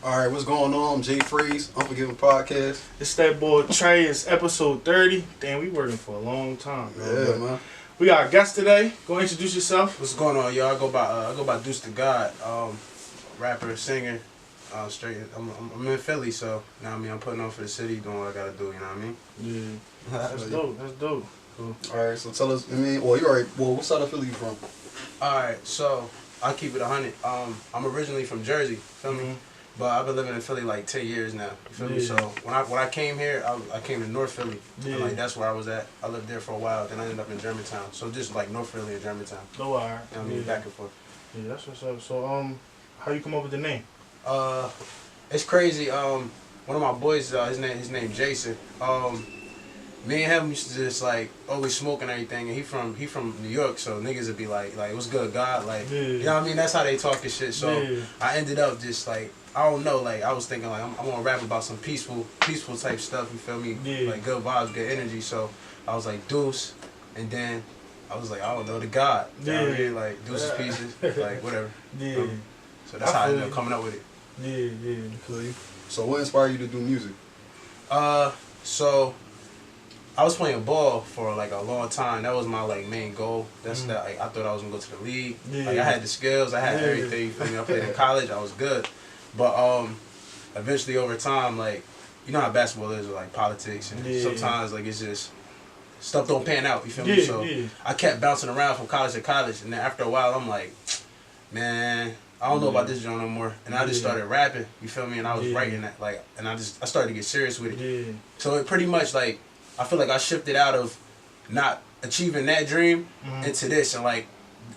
All right, what's going on? I'm Jay Freeze, Unforgiven podcast. It's that boy Trey. It's episode 30. Damn, we working for a long time, bro. Yeah, man. We got a guest today. Go ahead, introduce yourself. What's going on, y'all? I go by Duece the God, rapper, singer, straight. I'm in Philly, so you know what I mean. I'm putting on for the city, doing what I gotta do. You know what I mean? Yeah, that's dope. That's dope. Cool. All right, so tell us. What side of Philly you from? All right, so I keep it 100. I'm originally from Jersey, feel me? But I've been living in Philly like 10 years now. You feel me? So when I came here, I came to North Philly. Yeah. And like that's where I was at. I lived there for a while. Then I ended up in Germantown. So just like North Philly and Germantown. No, alright. You know what I mean? Back and forth. Yeah, that's what's up. So how you come up with the name? It's crazy. One of my boys, his name Jason. Me and him used to just like always smoke and everything, and he from New York, so niggas would be like what's good, God, like you know what I mean? That's how they talk and shit. So I ended up just like I don't know, like I was thinking like I'm gonna rap about some peaceful type stuff. You feel me? Like good vibes, good energy. So I was like Duece, and then I was like I don't know the God. You know what I mean? Like Duece's pieces, like whatever. So that's how I ended up coming up with it. Yeah. So what inspired you to do music? So I was playing ball for like a long time. That was my like main goal. That's that. Like, I thought I was gonna go to the league. Like I had the skills, I had everything. You feel me? I played in college. I was good, but eventually over time, like you know how basketball is with like politics and sometimes like it's just stuff don't pan out. You feel me? So I kept bouncing around from college to college, and then after a while, I'm like, man, I don't know about this joint no more. And I just started rapping. You feel me? And I was writing that like, and I started to get serious with it. So it pretty much like. I feel like I shifted out of not achieving that dream into this, and like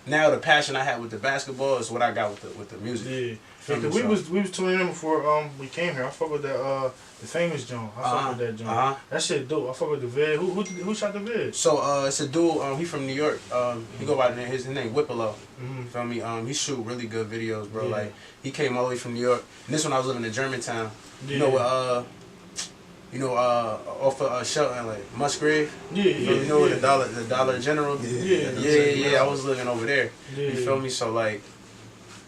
now the passion I had with the basketball is what I got with the music. Yeah, cause we was tuning in before we came here. I fuck with that the famous joint. I fuck with that joint. That shit dope. I fuck with the vid. Who shot the vid? So it's a dude. He from New York. He go by the name. His name Whippalo. You feel me? He shoot really good videos, bro. Like he came all the way from New York. And this when I was living in Germantown. Off of Shelton, like Musgrave. You know the Dollar General. I was living over there. You feel me? So like,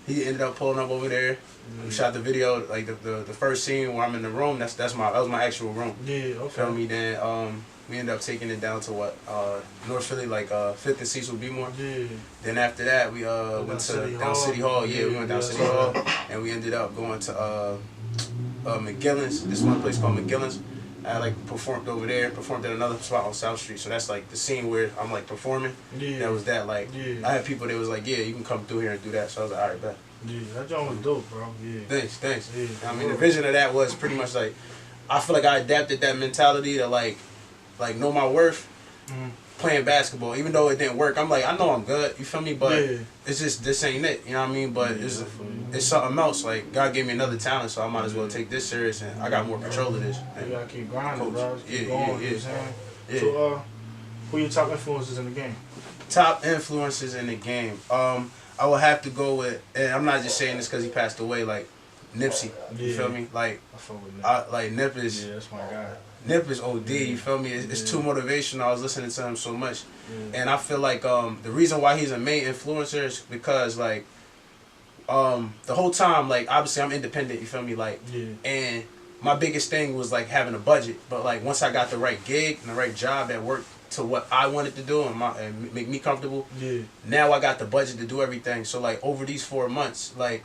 he ended up pulling up over there. We shot the video, like the first scene where I'm in the room. That was my actual room. Feel me? Then we ended up taking it down to North Philly, like 5th and Cecil Bmore. Then after that, we went to down City Hall. Yeah, we went down City Hall, and we ended up going to McGillen's. This one place called McGillen's. I like performed over there, performed at another spot on South Street. So that's like the scene where I'm like performing. That was that like I had people that was like, yeah, you can come through here and do that. So I was like, all right, bet. That joint was dope, bro. Thanks. I mean, the vision of that was pretty much like, I feel like I adapted that mentality to like know my worth. Playing basketball, even though it didn't work, I'm like, I know I'm good, you feel me? But it's just, this ain't it, you know what I mean? But it's something else. Like, God gave me another talent, so I might as well take this serious, and I got more control of this. You gotta keep grinding, bro. Keep going, you know what I'm saying? So, who your top influences in the game? Top influences in the game. I would have to go with, and I'm not just saying this because he passed away, like, Nipsey, you feel me? Like, I fuck with Nip. Like, Nip is... Yeah, that's my guy. Nip is OD, you feel me? It's too motivational. I was listening to him so much. And I feel like the reason why he's a main influencer is because like the whole time, like obviously I'm independent, you feel me? Like and my biggest thing was like having a budget. But like once I got the right gig and the right job that worked to what I wanted to do and make me comfortable, now I got the budget to do everything. So like over these 4 months, like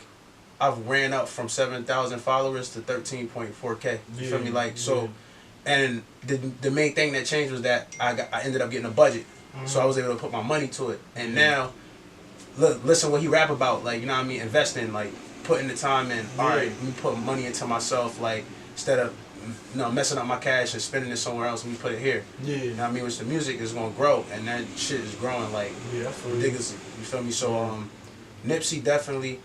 I've ran up from 7,000 followers to 13.4K. You feel me? Like so. And the main thing that changed was that I ended up getting a budget, so I was able to put my money to it. And now, look, listen what he rap about, like you know what I mean, investing, like putting the time in. All right, let me put money into myself, like instead of messing up my cash and spending it somewhere else, let me put it here. You know what I mean? Which the music is gonna grow, and that shit is growing like ridiculously. You feel me? So Nipsey definitely,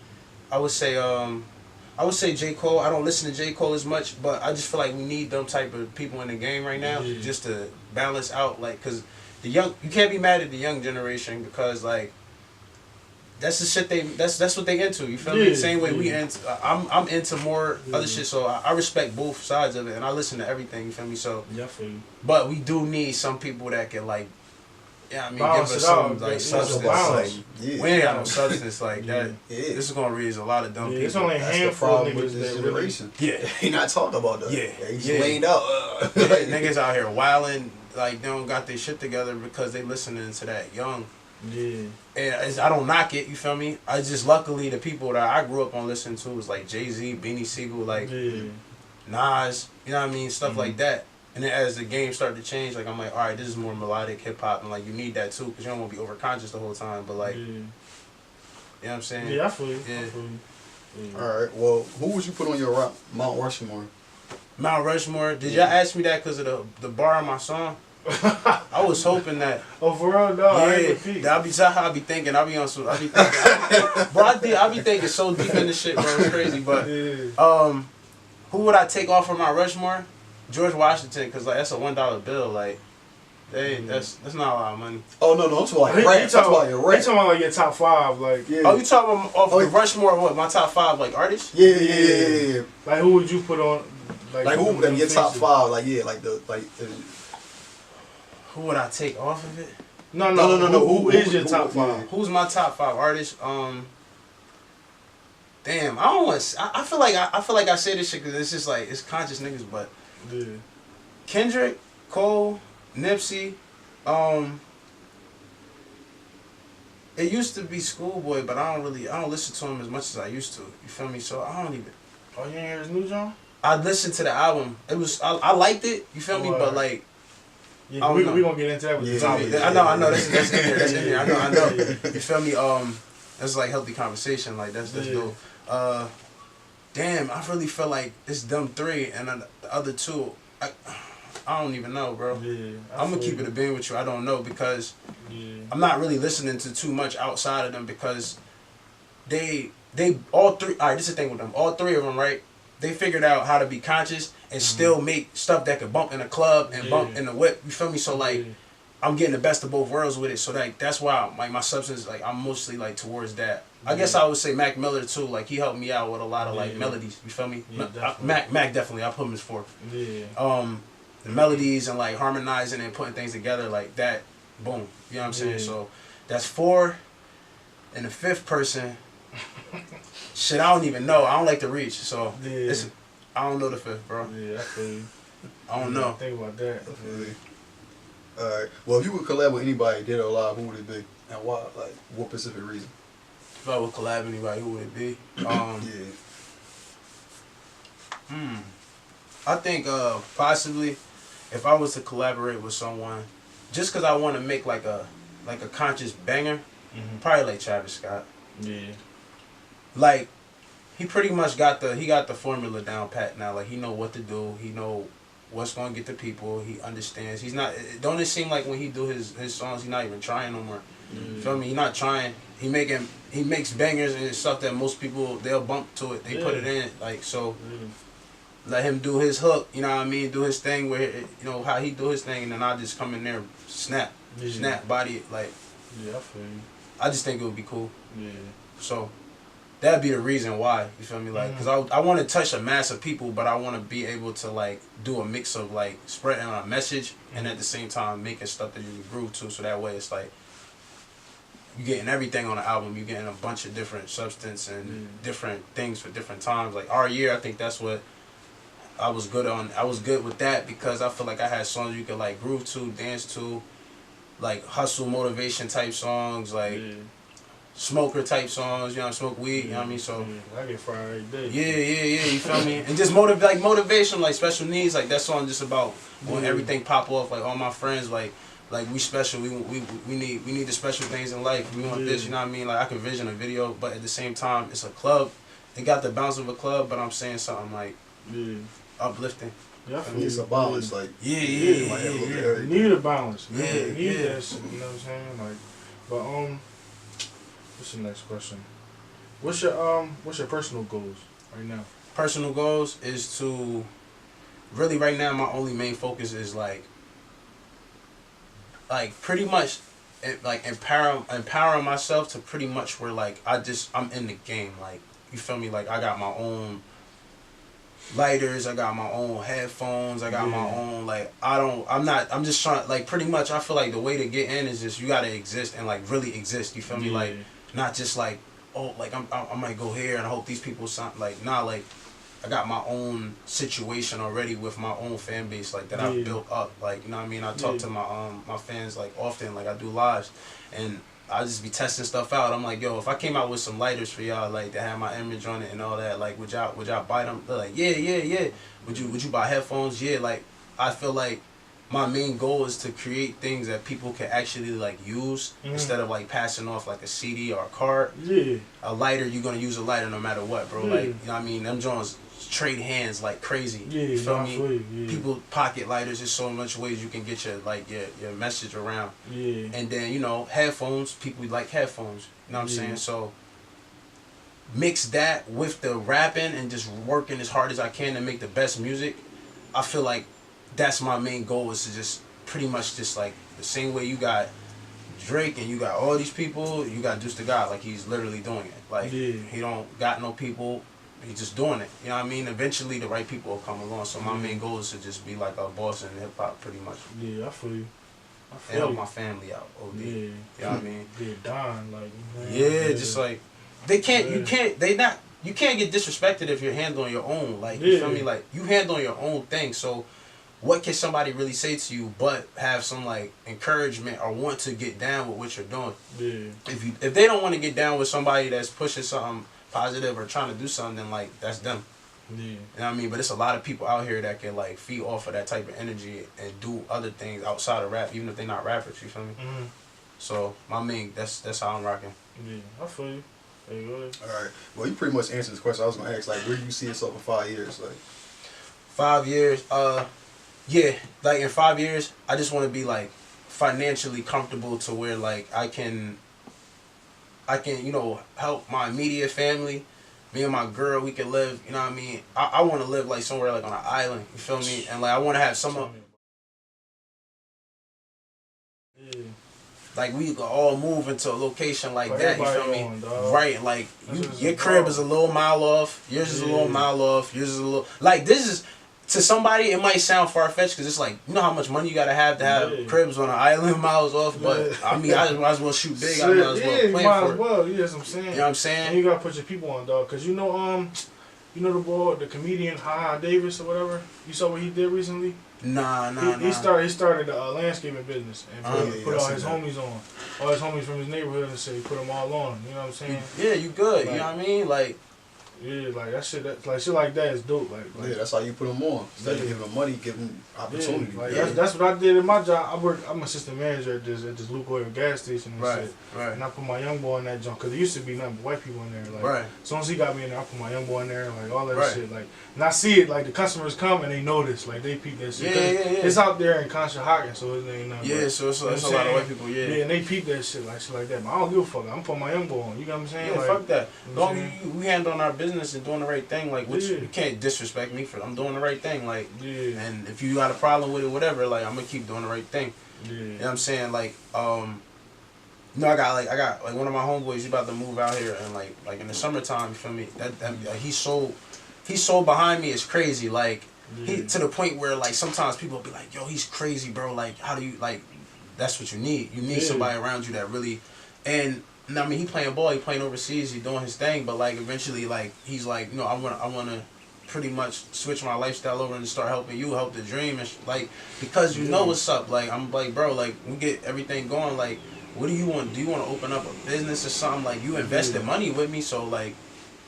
I would say J. Cole. I don't listen to J. Cole as much, but I just feel like we need them type of people in the game right now just to balance out, like, cause you can't be mad at the young generation because like that's the shit that's what they into. You feel me? Same way we into. I'm into more other shit, so I respect both sides of it, and I listen to everything. You feel me? So but we do need some people that can like yeah, I mean, balance give us it some out. like It's a substance. balance. Like, Yeah. we ain't got no substance like Yeah. that. This is gonna raise a lot of dumb people. It's only a That's the handful of problem with niggas this that really. generation. Yeah. He not talking about that. Yeah. He's Yeah. laid out. Yeah, niggas out here wilding, like they don't got their shit together because they listening to that young. Yeah. And I don't knock it, you feel me? I just luckily the people that I grew up on listening to was like Jay-Z, Beanie Siegel, like Nas, you know what I mean, stuff like that. And then as the game started to change, like I'm like, all right, this is more melodic hip hop, and like you need that too, because you don't want to be overconscious the whole time. But like, you know what I'm saying? Yeah, I feel you. Yeah. I feel you. Yeah. All right. Well, who would you put on your Mount Rushmore? Mount Rushmore. Did y'all ask me that because of the bar in my song? I was hoping that. Oh, for real? No, I ain't Yeah, peep. I be thinking, I be thinking, bro, I be thinking so deep in this shit, bro, it's crazy. But who would I take off from my Rushmore? George Washington, because like that's a $1 bill, like, that's not a lot of money. Oh no, I'm talking about your rap. I'm talking about your You rap. talking about like your top 5, like Yeah. Oh, you talking about off the Rushmore? What, my top 5 like artists? Yeah. like who would you put on? Like who? Like your top 5? Like like the like. Who would I take off of it? No. Who is your top 5? Who's my top 5 artists? Damn, I don't want. I feel like I say this shit because it's just like it's conscious niggas, but Yeah. Kendrick, Cole, Nipsey, it used to be Schoolboy, but I don't listen to him as much as I used to. You feel me? So I don't even. Oh, you ain't hear his new John? I listened to the album. It was I liked it. You feel me? But like. Yeah, we gonna get into that with the topic. I know. That's in there. That's in there. I know. You feel me? That's like healthy conversation. Like that's dope. Damn, I really feel like it's them 3 and then the other 2. I don't even know, bro. Yeah, I'm gonna keep it a bean with you. I don't know because I'm not really listening to too much outside of them because they all 3. All right, this is the thing with them. All 3 of them, right? They figured out how to be conscious and still make stuff that could bump in the club and bump in the whip. You feel me? So like, I'm getting the best of both worlds with it. So like, that's why like my substance, like I'm mostly like towards that. I guess I would say Mac Miller too. Like he helped me out with a lot of like melodies. You feel me? Yeah, Mac definitely. I put him as 4. Yeah. The melodies and like harmonizing and putting things together like that. Boom. You know what I'm saying? So that's 4. And the 5th person. Shit, I don't even know. I don't like to reach, so I don't know the 5th, bro. Yeah, I feel you. I don't know. Think about that. Alright. Well, if you would collab with anybody, dead or alive, who would it be? And why? Like, what specific reason? If I would collab with anybody, who would it be? I think possibly if I was to collaborate with someone, just because I want to make like a conscious banger, probably like Travis Scott. Yeah. Like, he pretty much got the formula down pat now. Like, he know what to do. He know what's going to get the people. He understands. He's not, don't it seem like when he do his songs, he's not even trying no more. You feel me? He not trying. He makes bangers and stuff that most people, they'll bump to it. They put it in. Like, so, let him do his hook, you know what I mean? Do his thing where, you know, how he do his thing, and then I just come in there, snap, body it. Like, yeah, I feel you. I just think it would be cool. Yeah. So, that'd be the reason why, you feel me? Like, because I want to touch a mass of people, but I want to be able to, like, do a mix of, like, spreading a message and at the same time making stuff that you can groove to. So that way it's like, you're getting everything on the album. You're getting a bunch of different substance and different things for different times. Like, Our Year, I think that's what I was good on. I was good with that because I feel like I had songs you could, like, groove to, dance to, like, hustle, motivation type songs, like... smoker type songs, you know, smoke weed, you know what I mean? So I get fried every day. Yeah, you feel me? And just motivation, like Special Needs, like that song just about when everything pop off, like all my friends, like we special, we need the special things in life. We want this, you know what I mean? Like I can vision a video, but at the same time it's a club. It got the bounce of a club, but I'm saying something like uplifting. Yeah, it's a balance, like You need a balance. Man. Yeah, You need that shit, you know what I'm saying? Like, but what's the next question? What's your personal goals right now? Personal goals is to really right now my only main focus is like pretty much like empowering myself to pretty much where like I'm in the game, like you feel me, like I got my own lighters. I got my own headphones. I got my own like I'm just trying like pretty much. I feel like the way to get in is just you gotta exist and like really exist. You feel me? Like not just like like I might go here and I hope these people sound like like I got my own situation already with my own fan base like that I've built up. Like you know what I mean? I talk to my fans like often. Like I do lives and I just be testing stuff out. I'm like, yo, if I came out with some lighters for y'all, like that have my image on it and all that, like would y'all buy them? They're like, yeah. Would you buy headphones? Yeah, like I feel like my main goal is to create things that people can actually like use instead of like passing off like a CD or a card. Yeah. A lighter, you're gonna use a lighter no matter what, bro. Like you know what I mean? Them Jones trade hands like crazy. Yeah, you feel me? People pocket lighters. There's so much ways you can get your message around. Yeah. And then headphones. People like headphones. You know what I'm saying? So mix that with the rapping and just working as hard as I can to make the best music. I feel like that's my main goal is to just pretty much just like the same way you got Drake and you got all these people, you got Duece the God. Like he's literally doing it. Like he don't got no people. He's just doing it. You know what I mean? Eventually the right people will come along. So my main goal is to just be like a boss in hip hop pretty much. Yeah, I feel you. And help my family out. OD. Yeah. You know what I mean? Yeah, dying like just like you can't get disrespected if you're handling your own. Like you feel me? Like you handling your own thing. So what can somebody really say to you but have some like encouragement or want to get down with what you're doing? Yeah. If they don't want to get down with somebody that's pushing something positive or trying to do something, like that's them. Yeah. You know what I mean? But it's a lot of people out here that can like feed off of that type of energy and do other things outside of rap, even if they're not rappers, you feel me? So my main that's how I'm rocking. Yeah, I feel you. There you go. Alright. Well you pretty much answered this question. I was gonna ask like where do you see yourself in 5 years? Like 5 years, yeah, like in 5 years I just wanna be like financially comfortable to where like I can help my immediate family. Me and my girl, we can live, you know what I mean? I want to live like somewhere like on an island, you feel me? And like I want to have some like we could all move into a location like that, you feel me? Right, like your crib is a little mile off, yours is a little mile off, yours is a little like this is. To somebody, it might sound far-fetched because it's like, you know how much money you got to have cribs on an island miles off, but I mean, I just might as well shoot big. I might as well play for it. Well, yeah, that's what I'm saying. You know what I'm saying? And you got to put your people on, dog, because you know the boy, the comedian, Ha Davis or whatever? You saw what he did recently? Nah. He started a landscaping business and put all his homies on. All his homies from his neighborhood and say, put them all on. You know what I'm saying? Yeah, you good. Like, you know what I mean? Like, yeah, like that shit. Like shit like that is dope. Like yeah, that's how you put them on. Instead of giving them money, give them opportunity. Like that's what I did in my job. I'm assistant manager at this Luke gas station and shit. Right. And I put my young boy in that junk because there used to be nothing but white people in there. Like as soon as he got me in there, I put my young boy in there and like all that shit. Like and I see it like the customers come and they notice like they peep that shit. Yeah. It's out there in Conshohocken, so it ain't nothing. Yeah, so it's a lot of white people. Yeah. Yeah, and they peep that shit like that. But I don't give a fuck. I'm putting my young boy on. You know what I'm saying? Yeah, like, fuck that. We handling our business and doing the right thing, like you can't disrespect me for I'm doing the right thing, like and if you got a problem with it, whatever, like I'm gonna keep doing the right thing. You know what I'm saying? Like I got one of my homeboys, he's about to move out here and like in the summertime, you feel me? That he's so behind me, it's crazy. Like he to the point where like sometimes people will be like, yo, he's crazy, bro, like how do you like that's what you need. You need somebody around you that really and I mean, he playing ball, he playing overseas, he doing his thing, but like eventually, like he's like, I want to pretty much switch my lifestyle over and start helping you, help the dream, and like because you know what's up. Like I'm like, bro, like we get everything going. Like, what do you want? Do you want to open up a business or something? Like you invested money with me, so like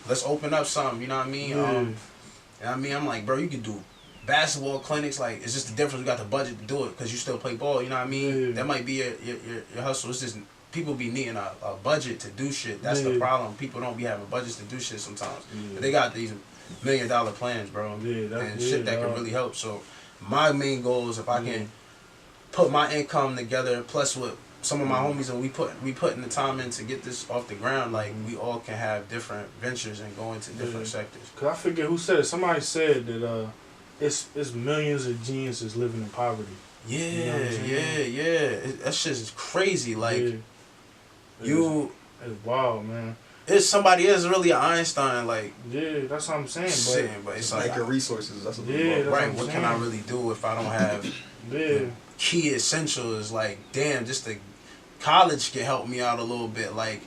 let's open up something. You know what I mean? And I mean, I'm like, bro, you can do basketball clinics. Like it's just the difference. We got the budget to do it because you still play ball. You know what I mean? That might be your hustle. It's just people be needing a budget to do shit. That's the problem. People don't be having budgets to do shit sometimes. But they got these $1 million plans, bro, and shit that can really help. So my main goal is if I can put my income together, plus with some of my homies, and we putting the time in to get this off the ground. Like we all can have different ventures and go into different sectors. Cause I forget who said it. Somebody said that it's millions of geniuses living in poverty. Yeah, you know that shit is crazy. Like. It's wild, man. If somebody is really an Einstein, like yeah, that's what I'm saying. But it's like like your resources. That's what right. What can I really do if I don't have the key essentials? Like, damn, just the college can help me out a little bit. Like,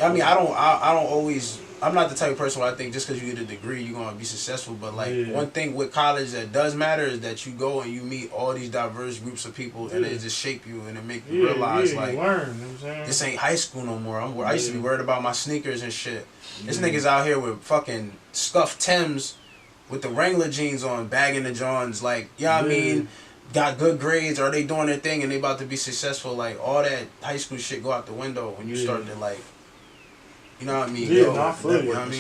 I mean, I don't always. I'm not the type of person where I think just because you get a degree you're gonna be successful. But like one thing with college that does matter is that you go and you meet all these diverse groups of people and it just shape you and it make you realize like you learn, you know what I'm saying? This ain't high school no more. I used to be worried about my sneakers and shit. This niggas out here with fucking scuffed Timbs with the Wrangler jeans on, bagging the Johns, like, you know what I mean? Got good grades, or they doing their thing and they about to be successful. Like, all that high school shit go out the window when you start to, like, you know what I mean? Yeah, I feel you know what I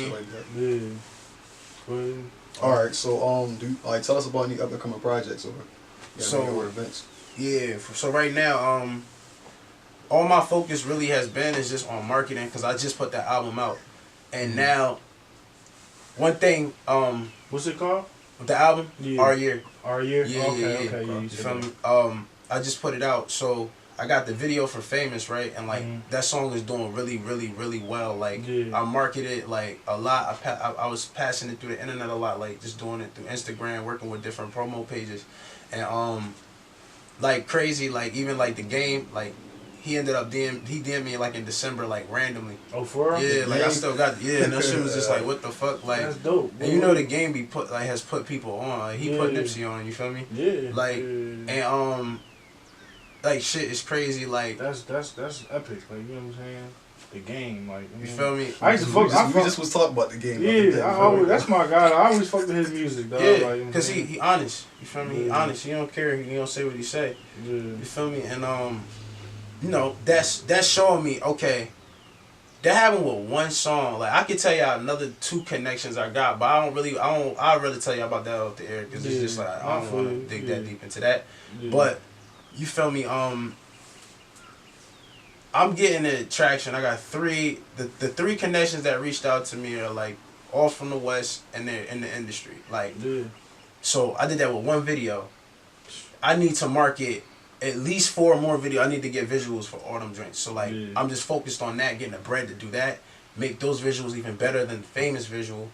mean? Alright, so, tell us about any up and coming projects or events. Yeah, so right now, all my focus really has been is just on marketing because I just put that album out. And now, one thing, what's it called? The album? Yeah. Our Year. Our Year? Yeah, Okay. You feel me? I just put it out, so I got the video for Famous, right? And like that song is doing really, really, really well. Like I marketed it like a lot. I was passing it through the internet a lot, like just doing it through Instagram, working with different promo pages, and like crazy, like even like the game, like he ended up DM'd me like in December, like randomly. Oh, for real? Yeah, like I still got and that shit was just like what the fuck, like that's dope. Bro. And you know the game has put people on. Like he put Nipsey on. You feel me? Yeah. Like and like shit is crazy. Like that's epic. Like, you know what I'm saying? The game, like, you feel me? I used to fuck. We just was talking about the game. Yeah, that's my guy. I always fuck with his music, dog. Yeah, like, cause he honest. You feel me? He honest. He don't care. He don't say what he say. Yeah. You feel me? And you know that's showing me okay. That happened with one song. Like I could tell y'all another 2 connections I got, but I'd rather tell y'all about that off the air because it's just like I don't want to dig that deep into that. Yeah. But you feel me? I'm getting the traction. I got 3. The 3 connections that reached out to me are like all from the West and they're in the industry. Like, so I did that with 1 video. I need to market at least 4 more videos. I need to get visuals for all them joints. So like, I'm just focused on that, getting the bread to do that, make those visuals even better than the Famous visual.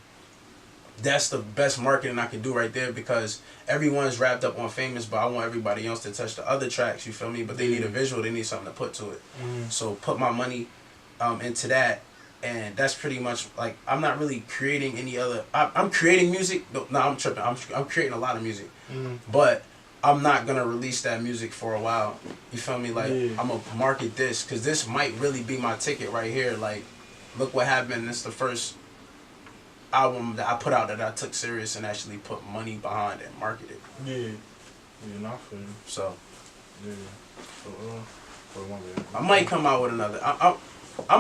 That's the best marketing I can do right there because everyone's wrapped up on Famous, but I want everybody else to touch the other tracks, you feel me? But they need a visual, they need something to put to it. So put my money into that, and that's pretty much like, I'm not really creating any other, I'm creating music, no I'm tripping, I'm creating a lot of music, but I'm not gonna release that music for a while, you feel me? Like, I'm gonna market this, because this might really be my ticket right here. Like, look what happened, it's the first album that I put out that I took serious and actually put money behind and marketed. Not for you. So, so I might come out with another. I'm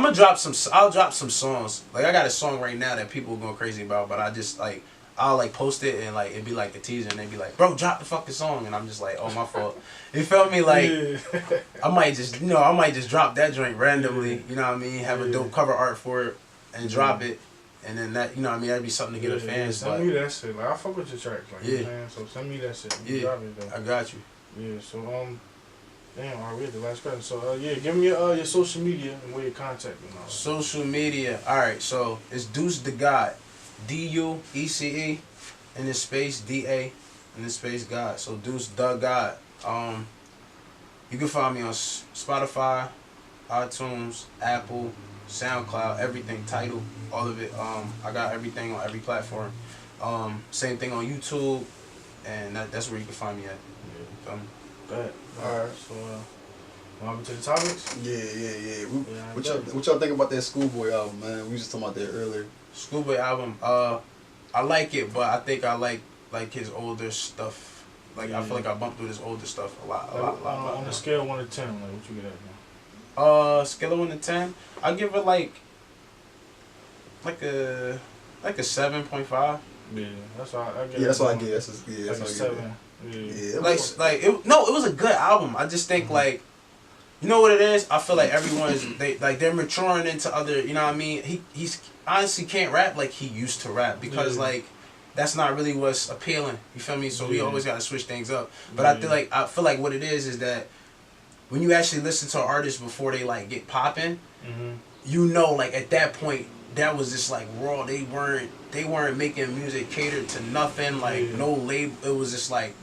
gonna drop some. I'll drop some songs. Like I got a song right now that people are going crazy about, but I just like I'll like post it and like it'd be like a teaser and they'd be like, "Bro, drop the fucking song," and I'm just like, "Oh, my fault." You feel me? Like I might just drop that joint randomly. You know what I mean? Have a dope cover art for it and drop it. And then that, you know what I mean, that'd be something to get a fans. Send me that shit. Like, I fuck with your tracks. Like, man. So send me that shit. I got you. Yeah, so, damn, I read the last question. So, give me your social media and where you contact me. Social media. Alright, so it's Duece the God. D-U-E-C-E in the space, D-A in the space God. So Duece the God. You can find me on Spotify, iTunes, Apple, SoundCloud, everything, Tidal, all of it. I got everything on every platform. Same thing on YouTube, and that's where you can find me at. Alright, so on to the topics? Yeah. What y'all think about that Schoolboy album, man? We was just talking about that earlier. Schoolboy album, I like it, but I think I like his older stuff. Like I feel like I bumped through his older stuff a lot. On a scale of 1 to 10, like what you get at now? Scale of 1 to 10, I give it like a 7.5. Yeah, that's all I get. Yeah, that's what I get. That's a 7. Yeah. It was a good album. I just think like, you know what it is? I feel like they're maturing into other. You know what I mean? He's honestly can't rap like he used to rap because like that's not really what's appealing. You feel me? So we always gotta switch things up. But I feel like what it is that when you actually listen to an artist before they like get popping, you know, like at that point, that was just like raw. They weren't making music catered to nothing. Like no label. It was just like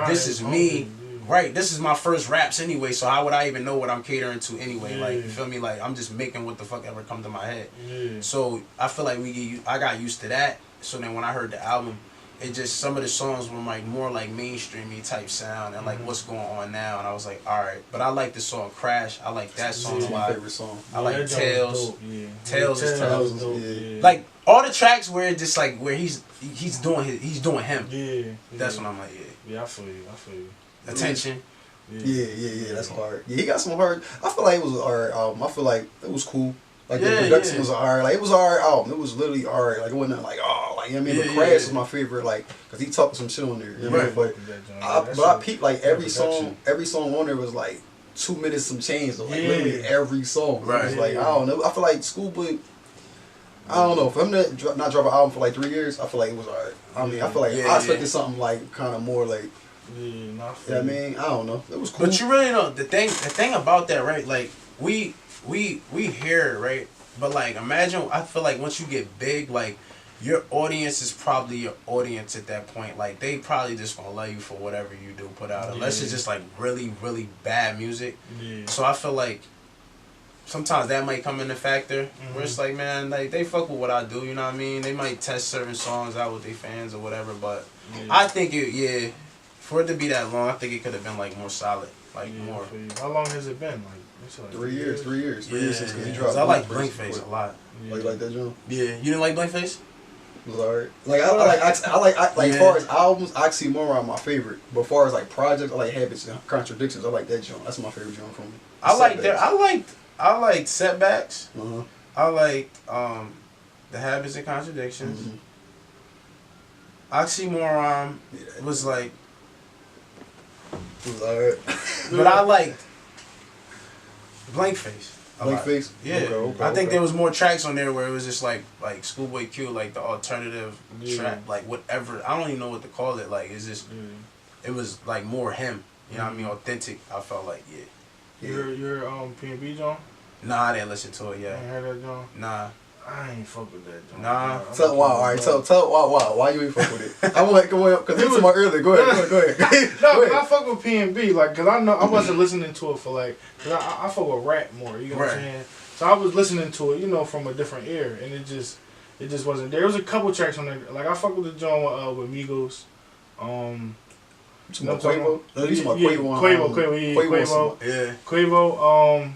this is me. Right, this is my first raps anyway, so how would I even know what I'm catering to anyway? Like, you feel me? Like, I'm just making what the fuck ever come to my head. So, I feel like I got used to that. So then when I heard the album, it just, some of the songs were like more like mainstreamy type sound and like what's going on now. And I was like, alright. But I like the song Crash. I like that song a lot. My favorite song. I like Tales. Tales is Tales. Like, all the tracks where it's just like, where he's doing him. That's when I'm like, Yeah, I feel you. Attention. Yeah, that's hard. Yeah, he got some hard. I feel like it was an alright album. I feel like it was cool. Like the production was alright. Like it was an alright album. It was literally alright. Like it wasn't like you know what I mean. But Crash was my favorite. Like because he talked some shit on there. You know what I mean? But I peeped like every song on there was like 2 minutes some change. So, like literally every song. Right. It was like I don't know. I feel like Schoolboy. I don't know. For him to not drop an album for like 3 years, I feel like it was alright. I mean, I feel like I expected something like kind of more like. I mean, I don't know. It was cool. But you really know the thing about that, right? Like we hear it, right? But like imagine, I feel like once you get big, like your audience is probably your audience at that point. Like they probably just gonna love you for whatever you do put out, unless it's just like really, really bad music. So I feel like sometimes that might come in a factor where it's like, man, like they fuck with what I do, you know what I mean? They might test certain songs out with their fans or whatever, but I think for it to be that long, I think it could have been like more solid, like more. How long has it been? Like 3 years. 3 years. 3 years since he dropped. I like Blinkface a lot. Like that, John? Yeah, you didn't like Blinkface? It was alright. Like I like as far as albums, Oxymoron my favorite. But as far as like projects, I like Habits and Contradictions. I like that John. That's my favorite John from him. I liked Setbacks. I liked the Habits and Contradictions. Oxymoron was like. It was alright. But I liked Blinkface. Blinkface? Yeah. Okay, I think there was more tracks on there where it was just like Schoolboy Q, like the alternative track, like whatever. I don't even know what to call it. Like it's just, it was like more him. You know what I mean? Authentic. I felt like Your P&B John? Nah, I didn't listen to it yet. You ain't heard that John? Nah. I ain't fuck with that John. Nah. Tell why. All right. Tell why you ain't fuck with it. I want to go on because it was my earlier. Go ahead. No, but I fuck with P&B like because I know I wasn't listening to it for like cause I fuck with rap more. You know what I'm saying? So I was listening to it, you know, from a different ear, and it just wasn't there. There was a couple tracks on there. Like I fuck with the John with Migos. You know Quavo? No, you talking about Quavo. Quavo.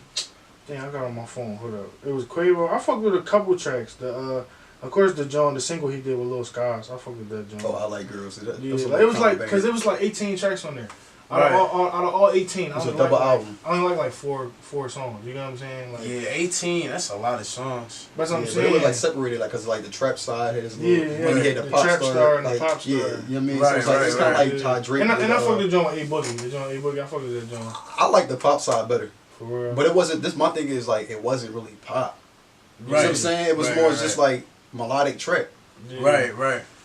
Damn, I got it on my phone. Hold up. It was Quavo. I fucked with a couple tracks. Of course, the single he did with Lil Skies. I fucked with that John. Oh, I like Girls. It was like because it was like 18 tracks on there. Out of all 18, it was a double album. I only like four songs. You know what I'm saying? Like, 18. That's a lot of songs. That's what I'm saying. But it was like separated, like cause like the trap side had his little, when he had the pop trap star and the pop star. Yeah, you know what I mean. So it's kind of like how Drake. And I fucked with John A Boogie. The John A Boogie. I fucked with that John. I like the pop side better. For real. But it wasn't. This my thing is like it wasn't really pop. You know what I'm saying? It was more just like melodic trap. Right.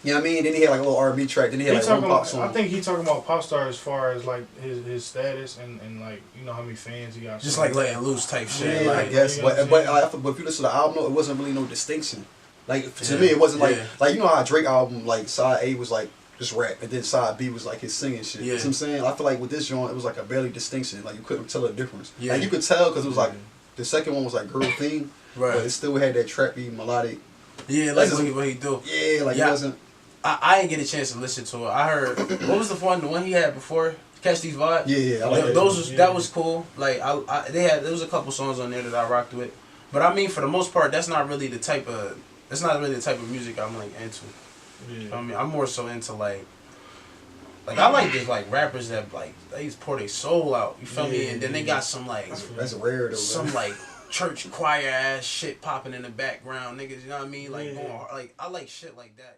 You know what I mean? Then he had like a little R&B track. Then he had like one pop song. I think he talking about pop star as far as like his status and like you know how many fans he got. Just like letting loose type shit. Yeah, like, I guess. But if you listen to the album, it wasn't really no distinction. Like to me, it wasn't like you know how Drake album like side A was like just rap and then side B was like his singing shit. You know what I'm saying? I feel like with this joint, it was like a barely distinction. Like you couldn't tell the difference. Yeah. Like you could tell because it was like the second one was like girl theme, but it still had that trappy melodic. Yeah, like what he do. Yeah, like it wasn't. I didn't get a chance to listen to it. I heard what was the one he had before Catch These Vibes. Yeah, I like that was cool. Like there was a couple songs on there that I rocked with, but I mean for the most part that's not really the type of music I'm like into. Yeah. I mean I'm more so into like I like these like rappers that like they just pour their soul out. You feel me? And then they got some like that's rare though. Some like church choir ass shit popping in the background, niggas. You know what I mean? Like going hard. Like I like shit like that.